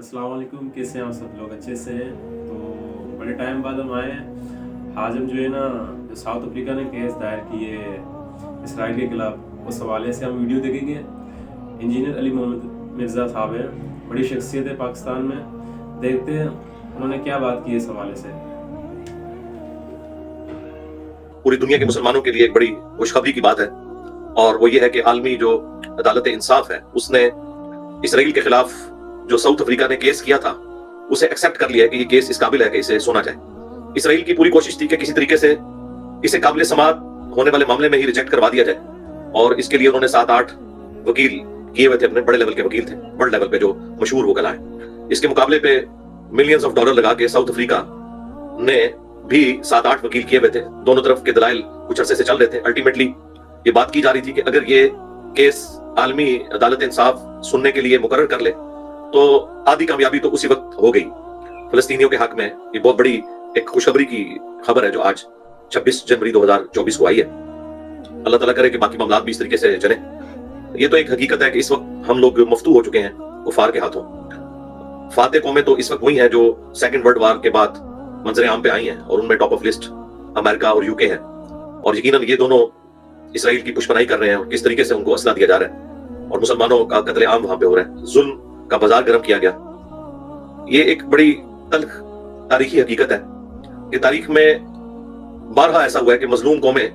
अस्सलाम वालेकुम, कैसे हैं आप सब लोग? अच्छे से हैं? तो बड़े टाइम बाद हम आए हैं। आज हम जो है ना, जो साउथ अफ्रीका ने केस दायर किए इसराइल के खिलाफ, उस हवाले से हम वीडियो देखेंगे। इंजीनियर अली मोहम्मद मिर्ज़ा साहब हैं, बड़ी शख्सियत है पाकिस्तान में। देखते हैं उन्होंने क्या बात की इस हवाले से। पूरी दुनिया के मुसलमानों के लिए एक बड़ी खुशखबरी की बात है, और वो ये है कि आलमी जो अदालत इंसाफ है उसने इसराइल के खिलाफ जो साउथ अफ्रीका ने केस किया था उसे एक्सेप्ट कर लिया है कि ये केस इस काबिल है कि इसे सुना जाए। इसराइल की पूरी कोशिश थी कि किसी तरीके से इसे काबिल समाअत होने वाले मामले में ही रिजेक्ट करवा दिया जाए, और इसके लिए उन्होंने 7-8 वकील किए हुए थे, अपने बड़े लेवल के वकील थे, वर्ल्ड लेवल पे जो मशहूर हो गए। इसके मुकाबले पे मिलियंस ऑफ डॉलर लगा के साउथ अफ्रीका ने भी 7-8 वकील किए हुए थे। दोनों तरफ के दलाइल कुछ अरसे से चल रहे थे। अल्टीमेटली ये बात की जा रही थी कि अगर ये केस आलमी अदालत इंसाफ सुनने के लिए मुकर्रर कर ले तो आधी कामयाबी तो उसी वक्त हो गई फलस्तीनियों के हक में। ये बहुत बड़ी एक खुशखबरी की खबर है जो आज 26 जनवरी 2024 को आई है। अल्लाह ताला करे कि बाकी मामला भी इस तरीके से चले। ये तो एक हकीकत है कि इस वक्त हम लोग मफ्तू हो चुके हैं कुफार के हाथों। फाते कौमें तो इस वक्त वही हैं जो सेकंड वर्ल्ड वार के बाद मंजर आम पे आई हैं, और उनमें टॉप ऑफ लिस्ट अमेरिका और यूके है। और यकीनन ये दोनों इसराइल की पुष्पनाई कर रहे हैं, और किस तरीके से उनको असला दिया जा रहा है, और मुसलमानों का कत्लेआम वहां पे हो रहा है, जुल्म का बाजार गर्म किया गया। ये एक बड़ी तल्ख तारीखी हकीकत है कि तारीख में बारहा ऐसा हुआ है कि मजलूम कौमें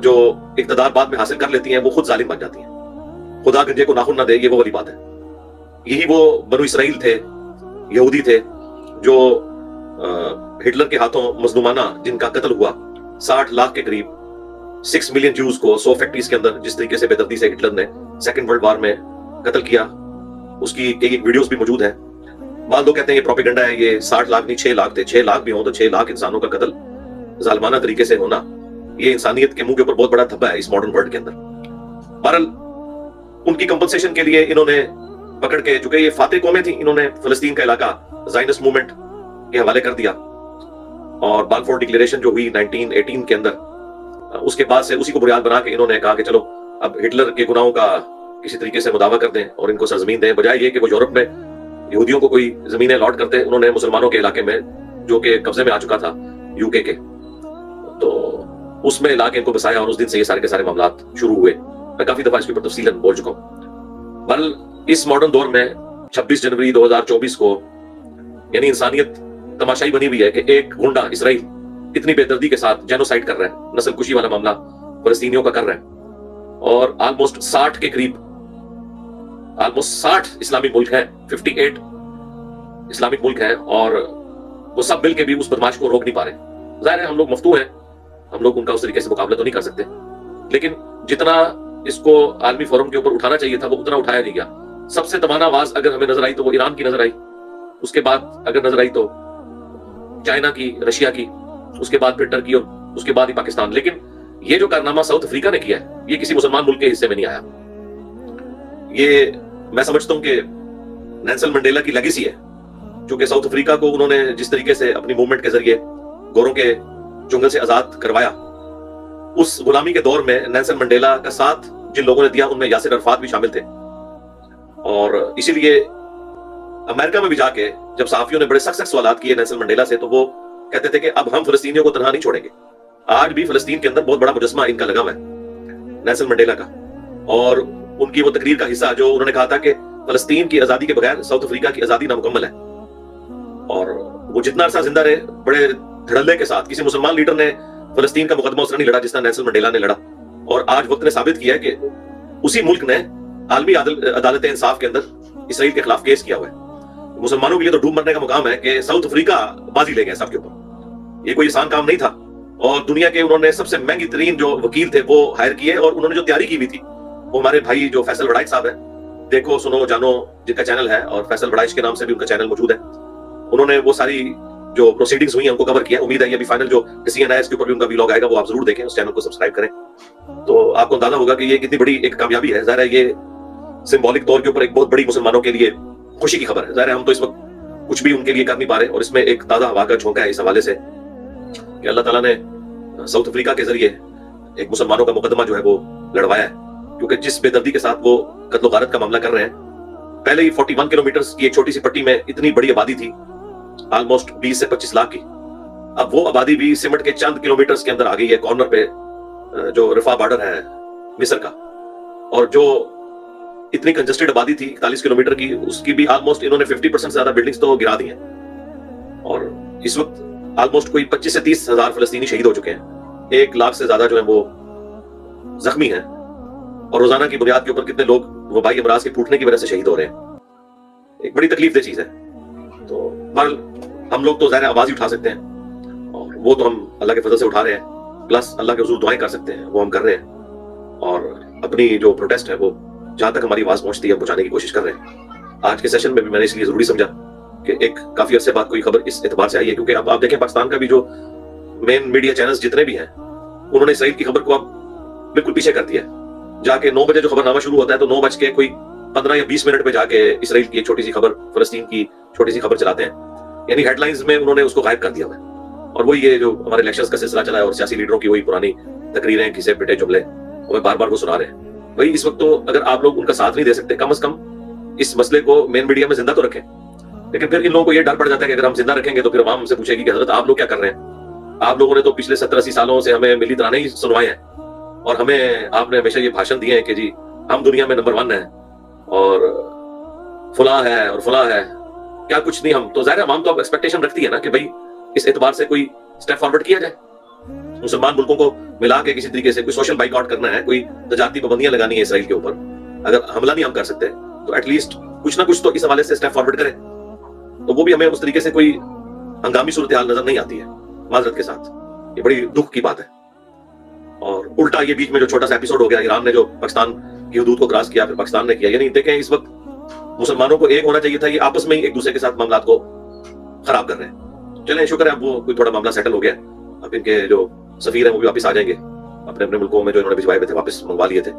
जो इक्तदार बाद में हासिल कर लेती हैं वो खुद जालिम बन जाती हैं। खुदा गंजे को नाखून ना दे, ये वो वाली बात है। यही वो बनु इसराइल थे, यहूदी थे, जो हिटलर के हाथों मजलूमाना जिनका कत्ल हुआ 60 लाख के करीब, 6 मिलियन ज्यूज को 100 फैक्ट्रीज के अंदर जिस तरीके से बेदर्दी से हिटलर ने सेकंड वर्ल्ड वार में कत्ल किया, उसकी कई वीडियोस भी मौजूद है। बाद लोग कहते हैं ये प्रोपेगेंडा है, ये 60 लाख नहीं 6 लाख थे। 6 लाख भी हो तो 6 लाख इंसानों का कत्ल जालिमाना तरीके से होना, ये इंसानियत के मुंह के ऊपर बहुत बड़ा धब्बा है इस मॉडर्न वर्ल्ड के अंदर। बहरहाल उनकी कंपनसेशन के लिए इन्होंने पकड़ के, चूंकि ये फाते कौमें थी, इन्होंने फलस्तीन का इलाका ज़ायनिस्ट मूवमेंट के हवाले कर दिया, और बालफोर डिक्लेरेशन जो हुई 1918 के अंदर, उसके बाद से उसी को बुनियाद बना के इन्होंने कहा कि चलो अब हिटलर के गुनाहों का किसी तरीके से मुदावा कर दें और इनको सरजमीन दें। बजाय ये कि वो यूरोप में यहूदियों को कोई जमीनें लॉट करते, उन्होंने मुसलमानों के इलाके में जो कि कब्जे में आ चुका था यूके के, तो उसमें लाके इनको बसाया, और उस दिन से ये सारे के सारे मामला शुरू हुए। मैं काफी दफा इसके ऊपर तफसीलन बोल चुका हूँ। बल इस मॉडर्न दौर में 26 जनवरी 2024 को यानी इंसानियत तमाशाई बनी हुई है कि एक गुंडा इसराइल इतनी बेदर्दी के साथ जेनोसाइड कर रहा है, नस्ल कुशी वाला मामला फलस्तीनियों का कर रहा है, और ऑलमोस्ट 60 के करीब, ऑलमोस्ट 60 इस्लामिक मुल्क हैं, 58 इस्लामिक मुल्क हैं, और वो सब मिलके भी उस बदमाश को रोक नहीं पा रहे। जाहिर है हम लोग मफ्तू हैं, हम लोग उनका उस तरीके से मुकाबला तो नहीं कर सकते, लेकिन जितना इसको आलमी फोरम के ऊपर उठाना चाहिए था वो उतना उठाया नहीं गया। सबसे तवाना आवाज अगर हमें नजर आई तो वो ईरान की नजर आई, उसके बाद अगर नजर आई तो चाइना की, रशिया की, उसके बाद फिर टर्की, और उसके बाद ही पाकिस्तान। लेकिन ये जो कारनामा साउथ अफ्रीका ने किया है ये किसी मुसलमान मुल्क के हिस्से में नहीं आया। ये मैं समझता हूं कि नेल्सन मंडेला की लेगेसी है, क्योंकि साउथ अफ्रीका को उन्होंने जिस तरीके से अपनी मूवमेंट के जरिए गोरों के चुंगल से आजाद करवाया, उस गुलामी के दौर में नेल्सन मंडेला का साथ जिन लोगों ने दिया उनमें यासिर अरफात भी शामिल थे। और इसीलिए अमेरिका में भी जाके जब सहाफियों ने बड़े सख्त सवाल किए नेल्सन मंडेला से, तो वो कहते थे कि अब हम फलस्तीनियों को तनहा नहीं छोड़ेंगे। आज भी फलस्तीन के अंदर बहुत बड़ा मुजस्मा इनका लगा हुआ है नेल्सन मंडेला का, और उनकी वो तकरीर का हिस्सा जो उन्होंने कहा था कि फलस्तीन की आजादी के बगैर साउथ अफ्रीका की आजादी नामुकम्मल है। और वो जितना अरसा जिंदा रहे बड़े धड़ल्ले के साथ, किसी मुसलमान लीडर ने फलस्तीन का मुकदमा उसने नहीं लड़ा जितना नेल्सन मंडेला ने लड़ा। और आज वक्त ने साबित किया है कि उसी मुल्क ने आलमी अदालत इंसाफ के अंदर इसराइल के खिलाफ केस किया हुआ है। मुसलमानों के लिए तो डूब मरने का मुकाम है कि साउथ अफ्रीका बाजी ले गया सबके ऊपर। ये कोई आसान काम नहीं था, और दुनिया के उन्होंने सबसे महंगी तरीन जो वकील थे वो हायर किए, और उन्होंने जो तैयारी की हुई थी वो हमारे भाई जो फैसल वड़ाइच साहब है, देखो सुनो जानो जिनका चैनल है, और फैसल वड़ाइच के नाम से भी उनका चैनल मौजूद है, उन्होंने वो सारी जो प्रोसीडिंग्स हुई हैं उनको कवर किया। उम्मीद है ये अभी फाइनल जो डिसीजन है इसके ऊपर भी उनका व्लॉग आएगा, वो आप जरूर देखें, उस चैनल को सब्सक्राइब करें, तो आपको अंदाजा होगा कि ये कितनी बड़ी एक कामयाबी है। ज़ाहिर है ये सिंबॉलिक तौर के ऊपर एक बहुत बड़ी मुसलमानों के लिए खुशी की खबर है। ज़ाहिर है हम तो इस वक्त कुछ भी उनके लिए कर नहीं पा रहे, और इसमें एक ताज़ा हवा का झोंका है इस हवाले से कि अल्लाह ताला ने साउथ अफ्रीका के जरिए एक मुसलमानों का मुकदमा जो है वो लड़वाया है, क्योंकि जिस बेदर्दी के साथ वो कत्ल गारत का मामला कर रहे हैं पहले ही 41 किलोमीटर की एक छोटी सी पट्टी में इतनी बड़ी आबादी थी, ऑलमोस्ट 20 से 25 लाख की। अब वो आबादी भी सिमट के चंद किलोमीटर के अंदर आ गई है कॉर्नर पे, जो रफा बॉर्डर है मिस्र का, और जो इतनी कंजेस्टेड आबादी थी 41 किलोमीटर की, उसकी भी ऑलमोस्ट इन्होंने 50% से ज्यादा बिल्डिंग्स तो गिरा दी हैं। और इस वक्त ऑलमोस्ट कोई 25 से 30 हजार फलस्तीनी शहीद हो चुके हैं, 1 लाख से ज्यादा जो है वो जख्मी हैं, और रोजाना की बुनियाद के ऊपर कितने लोग वबाई अमराज के फूटने की वजह से शहीद हो रहे हैं। एक बड़ी तकलीफदेह चीज है। तो बहरहाल हम लोग तो ज़ाहिर आवाज ही उठा सकते हैं, और वो तो हम अल्लाह के फजल से उठा रहे हैं, प्लस अल्लाह के हुजूर दुआएं कर सकते हैं, वो हम कर रहे हैं, और अपनी जो प्रोटेस्ट है वो जहां तक हमारी आवाज पहुंचती है पहुंचाने की कोशिश कर रहे हैं। आज के सेशन में भी मैंने इसलिए जरूरी समझा कि एक काफी अरसे बाद कोई खबर इस एतबार से आई है, क्योंकि अब आप देखें पाकिस्तान का भी जो मेन मीडिया चैनल्स जितने भी हैं, उन्होंने इसराइल की खबर को अब बिल्कुल पीछे कर दिया है। जाके 9 बजे जो खबरनामा शुरू होता है तो 9 बज के कोई 15 या 20 मिनट पे जाके इसराइल की एक छोटी सी खबर, फलस्तीन की छोटी सी खबर चलाते हैं, यानी हेडलाइंस में उन्होंने उसको गायब कर दिया हुआ है। और वही ये जो हमारे इलेक्शंस का सिलसिला चला है और सियासी लीडरों की वही पुरानी तकरीरें, घिसे पिटे जुमले हमें बार बार वो सुना रहे हैं। भाई इस वक्त तो अगर आप लोग उनका साथ नहीं दे सकते, कम से कम इस मसले को मेन मीडिया में जिंदा तो रखें। लेकिन फिर इन लोगों को ये डर पड़ जाता है कि अगर हम जिंदा रखेंगे तो फिर आवाम हमसे पूछेगी कि हजरत आप लोग क्या कर रहे हैं, आप लोगों ने तो पिछले 70-80 सालों से हमें मिली तराने ही सुनवाए हैं, और हमें आपने हमेशा ये भाषण दिए हैं कि जी हम दुनिया में नंबर 1 है और फला है और फला है, क्या कुछ नहीं हम। तो ज़ाहिर आवाम तो अब एक्सपेक्टेशन रखती है ना कि भाई इस एतबार से कोई स्टेप फॉरवर्ड किया जाए, मुसलमान मुल्कों को मिला के किसी तरीके से कोई सोशल बाइकआउट करना है, कोई तजारती पाबंदियां लगानी है इसराइल के ऊपर। अगर हमला नहीं हम कर सकते तो एटलीस्ट कुछ ना कुछ तो इस हवाले से स्टेप फॉरवर्ड करें। तो वो भी हमें उस तरीके से कोई हंगामी सूरत हाल नजर नहीं आती है, माजरत के साथ। ये बड़ी दुख की बात है। और उल्टा ये बीच में जो छोटा सा एपिसोड हो गया, ईरान ने जो पाकिस्तान की हदूद को क्रॉस किया, फिर पाकिस्तान ने किया, यानी देखें इस वक्त मुसलमानों को एक होना चाहिए था, ये आपस में ही एक दूसरे के साथ मामलात को खराब कर रहे हैं। चलें शुक्र है अब वो कोई थोड़ा मामला सेटल हो गया, अब इनके जो सफीर हैं वो भी वापस आ जाएंगे अपने अपने मुल्कों में, जो इन्होंने भिजवाए हुए थे वापस मंगवा लिए थे।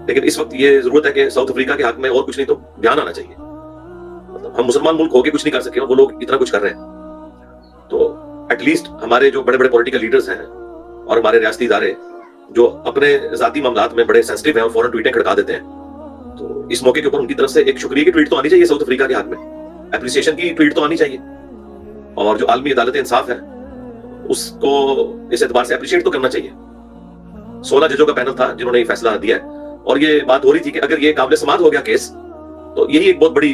लेकिन इस वक्त ये जरूरत है कि साउथ अफ्रीका के हक में और कुछ नहीं तो बयान आना चाहिए। मतलब हम मुसलमान मुल्क होके कुछ नहीं कर सके और वो लोग इतना कुछ कर रहे हैं, तो एटलीस्ट हमारे जो बड़े बड़े पॉलिटिकल लीडर्स हैं और हमारे रियासती इदारे जो अपने जाती मामलात में बड़े सेंसिटिव हैं और फौरन ट्वीटें खड़का देते हैं, तो इस मौके के ऊपर उनकी तरफ से एक शुक्रिया की ट्वीट तो आनी चाहिए साउथ अफ्रीका के हक में, एप्रिसिएशन की ट्वीट तो आनी चाहिए, और जो आलमी अदालत इंसाफ है उसको इस एतबार से अप्रिशिएट तो करना चाहिए। 16 जजों का पैनल था जिन्होंने ये फैसला दिया है, और ये बात हो रही थी कि अगर ये काबिल समाअत हो गया केस तो यही एक बहुत बड़ी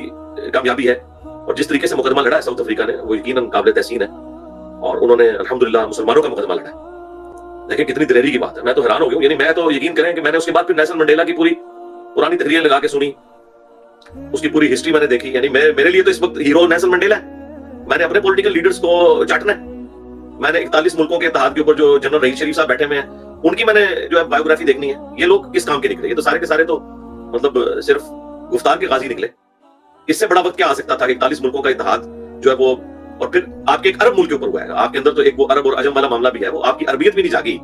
कामयाबी है। और जिस तरीके से मुकदमा लड़ा है साउथ अफ्रीका ने वो यकीनन काबिल तहसीन है, और उन्होंने अल्हम्दुलिल्लाह मुसलमानों का मुकदमा लड़ा है। देखिए कितनी दिलेरी की बात है, मैं तो हैरान हो गया। यानी मैं तो यकीन करें कि मैंने उसके बाद फिर नेल्सन मंडेला की पूरी पुरानी तकरीरें लगा के सुनी, उसकी पूरी हिस्ट्री मैंने देखी। यानी मेरे लिए तो इस वक्त हीरो नेल्सन मंडेला है। मैंने अपने पॉलिटिकल लीडर्स को चाटना है। मैंने 41 मुल्कों के इत्तेहाद के ऊपर जो जनरल रहीस शरीफ साहब बैठे हुए हैं उनकी मैंने जो है बायोग्राफी देखनी है। ये लोग किस काम के निकले? ये तो सारे के सारे तो मतलब सिर्फ गुफ्तार के गाजी निकले। इससे बड़ा वक्त क्या आ सकता था कि 41 मुल्कों का इत्तेहाद जो है वो, और फिर आपके एक अरब मुल्क के ऊपर हुआ है। आपके अंदर तो एक वो अरब और अजम वाला मामला भी है, वो आपकी अरबियत भी नहीं जागी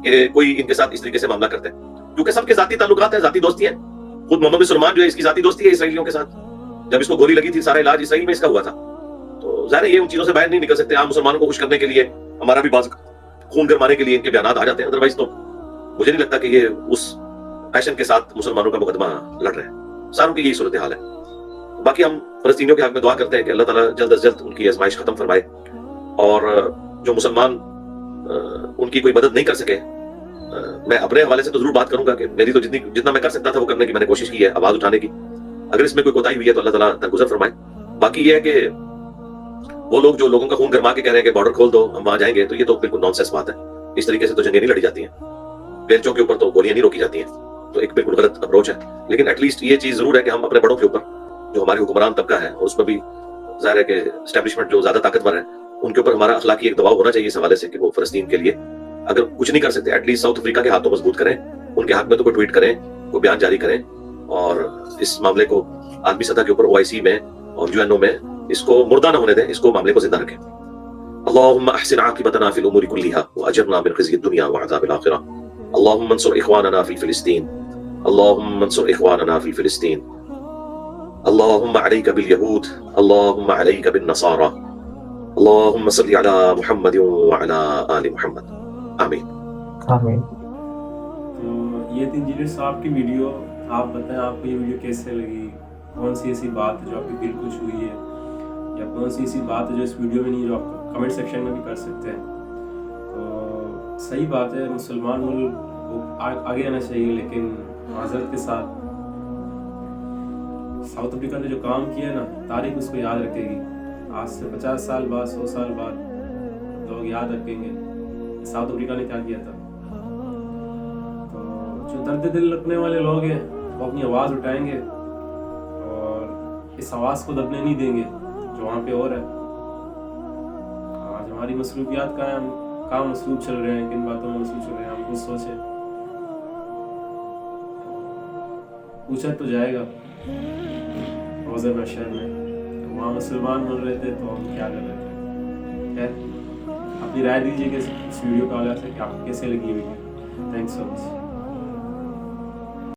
कि कोई इनके साथ इस तरीके से मामला करते हैं, क्योंकि सबके जाती ताल्लुकात है, जाती दोस्ती है। खुद मोहम्मद बिन सलमान जो है इसकी जाती दोस्ती है इसराइलियों के साथ। जब इसको गोली लगी थी सारा इलाज इसराइल में इसका हुआ था। तो ज़ाहिर ये उन चीजों से बाहर नहीं निकल सकते। आम मुसलमानों को खुश करने के लिए, हमारा भी बाज खून गरमाने के लिए इनके बयान आ जाते हैं। अदरवाइज तो मुझे नहीं लगता कि ये उस पैशन के साथ मुसलमानों का मुकदमा लड़ रहे हैं। सारों की यही सूरत हाल है। बाकी हम फलस्तीनियों के हक में दुआ करते हैं कि अल्लाह ताला जल्द से जल्द उनकी आजमाइश खत्म फरमाए, और जो मुसलमान उनकी कोई मदद नहीं कर सके, मैं अपने हवाले से तो जरूर बात करूंगा कि मेरी तो जितना मैं कर सकता था वो करने की मैंने कोशिश की है, आवाज उठाने की। अगर इसमें कोई कोताही हुई है तो अल्लाह ताला दरगुजर फरमाए। बाकी ये है कि वो लोग जो लोगों का खून गरमा के कह रहे हैं कि बॉर्डर खोल दो हम वहां जाएंगे, तो ये तो बिल्कुल नॉनसेंस बात है। इस तरीके से तो जंगें नहीं लड़ी जाती हैं, बेंचों के ऊपर तो गोलियां नहीं रोकी जाती हैं, तो एक बिल्कुल गलत अप्रोच है। लेकिन एटलीस्ट ये चीज जरूर है कि हम अपने बड़ों के ऊपर, जो हमारे हुक्मरान तबका है और उसमें भी जाहिर है कि एस्टेब्लिशमेंट जो ज्यादा ताकतवर है, उनके ऊपर हमारा अखलाकी एक दबाव होना चाहिए इस हवाले से कि वो फलस्तीन के लिए अगर कुछ नहीं कर सकते एटलीस्ट साउथ अफ्रीका के हाथों मजबूत करें, उनके हक में तो कोई ट्वीट करें, कोई बयान जारी करें, और इस मामले को आलमी सतह के ऊपर OIC में और UNO में इसको मुर्दा न होने दें, इसको मामले को जिंदा रखें। अल्लाहुम्मा अहसिन आकिबतना फिल उमूरि कुल्लिहा व अजिरना मिन खिज़्यि दुनिया व अज़ाबिल आखिरह। अल्लाहुम्मा अंसुर इख्वानना फी फिलिस्तीन, अल्लाहुम्मा अंसुर इख्वानना फी फिलिस्तीन, अल्लाहुम्मा अलैका बिल यहूद, अल्लाहुम्मा अलैका बिन नसारा, अल्लाहुम्मा सल्लि अला मुहम्मद व अला आलि मुहम्मद। आमीन आमीन। तो ये थी इंजीनियर साहब की वीडियो। आप बताएं आपको ये वीडियो कैसे लगी, कौन सी ऐसी बात है जो आपके दिल को छुई है, या कौन सी ऐसी बात है जो इस वीडियो में नहीं, जो आप कमेंट सेक्शन में भी कर सकते हैं। तो सही बात है, मुसलमान मुल्क को आगे आना चाहिए, लेकिन माजरत के साथ साउथ अफ्रीका ने जो काम किया ना, तारीख उसको याद रखेगी। आज से 50 साल बाद, 100 साल बाद लोग याद रखेंगे साउथ अफ्रीका ने क्या किया था। तो जो दर्द दिल रखने वाले लोग हैं वो अपनी आवाज़ उठाएंगे और इस आवाज़ को दबने नहीं देंगे जो वहाँ पे हो रहा है। आज हमारी मसरूफियात का हम काम मसरूफ चल रहे हैं, किन बातों में मसरूफ चल रहे हैं, हम कुछ सोचे। पूछा तो जाएगा रोज़ा महशर में, वहाँ मुसलमान बन रहे थे तो हम क्या कर रहे थे। खैर, अपनी राय दीजिए कि इस वीडियो का हवाले से कि आपको कैसे लगी वीडियो। Thanks so much.